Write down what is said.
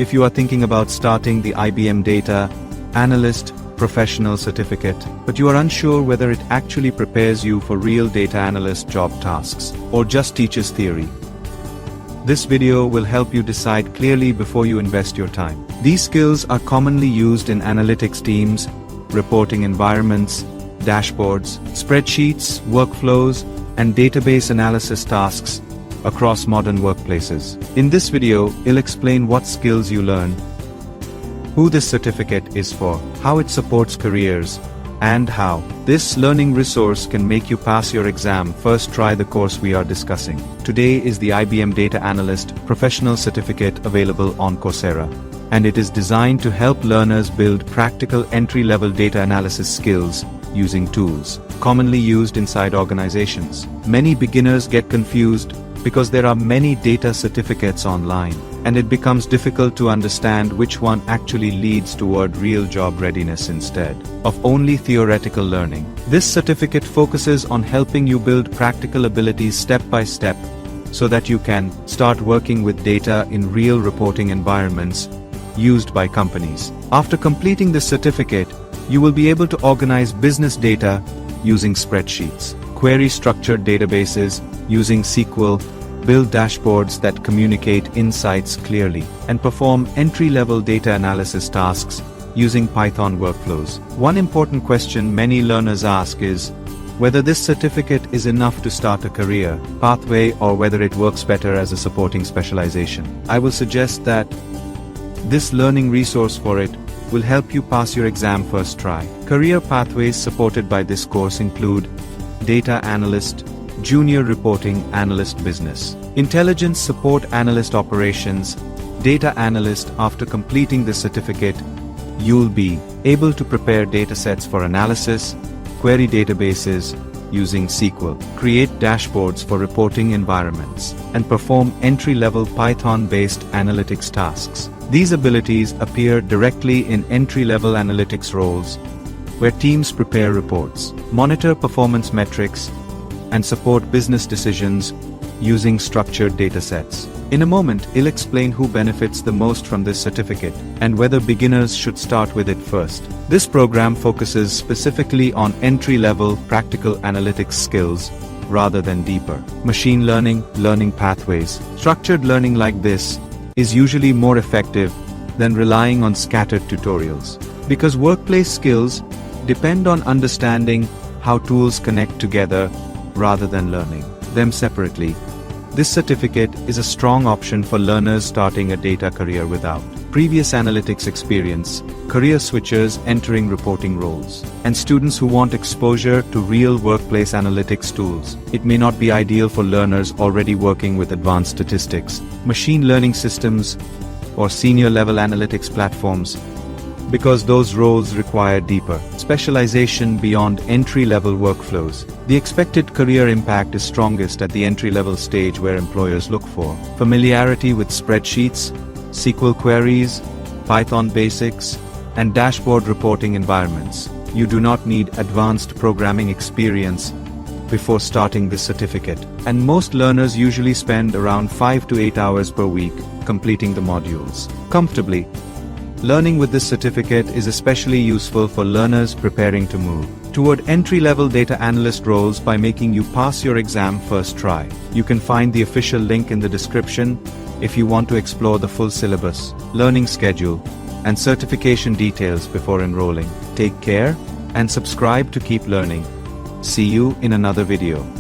if you are thinking about starting the IBM Data Analyst Professional Certificate, but you are unsure whether it actually prepares you for real data analyst job tasks, or just teaches theory. This video will help you decide clearly before you invest your time. These skills are commonly used in analytics teams, reporting environments, dashboards, spreadsheets, workflows, and database analysis tasks across modern workplaces. In this video, I'll explain what skills you learn, who this certificate is for, how it supports careers, and how this learning resource can make you pass your exam first try the course we are discussing. Today is the IBM Data Analyst Professional Certificate available on Coursera, and it is designed to help learners build practical entry-level data analysis skills using tools commonly used inside organizations. Many beginners get confused because there are many data certificates online, and it becomes difficult to understand which one actually leads toward real job readiness instead of only theoretical learning. This certificate focuses on helping you build practical abilities step by step, so that you can start working with data in real reporting environments used by companies. After completing this certificate, you will be able to organize business data using spreadsheets, query structured databases using SQL, build dashboards that communicate insights clearly, and perform entry-level data analysis tasks using Python workflows. One important question many learners ask is whether this certificate is enough to start a career pathway or whether it works better as a supporting specialization. I will suggest that this learning resource for it will help you pass your exam first try. Career pathways supported by this course include Data Analyst, Junior Reporting Analyst Business, Intelligence Support Analyst Operations, Data Analyst. After completing this certificate, you'll be able to prepare datasets for analysis, query databases using SQL, create dashboards for reporting environments, and perform entry-level Python-based analytics tasks. These abilities appear directly in entry-level analytics roles, where teams prepare reports, monitor performance metrics, and support business decisions using structured datasets. In a moment, I'll explain who benefits the most from this certificate, and whether beginners should start with it first. This program focuses specifically on entry-level practical analytics skills rather than deeper machine learning pathways. Structured learning like this is usually more effective than relying on scattered tutorials, because workplace skills depend on understanding how tools connect together rather than learning them separately. This certificate is a strong option for learners starting a data career without previous analytics experience, career switchers entering reporting roles, and students who want exposure to real workplace analytics tools. It may not be ideal for learners already working with advanced statistics, machine learning systems, or senior-level analytics platforms, because those roles require deeper specialization beyond entry-level workflows. The expected career impact is strongest at the entry-level stage, where employers look for familiarity with spreadsheets, SQL queries, Python basics, and dashboard reporting environments. You do not need advanced programming experience before starting this certificate, and most learners usually spend around 5 to 8 hours per week completing the modules comfortably. Learning with this certificate is especially useful for learners preparing to move toward entry-level data analyst roles by making you pass your exam first try. You can find the official link in the description if you want to explore the full syllabus, learning schedule, and certification details before enrolling. Take care and subscribe to keep learning. See you in another video.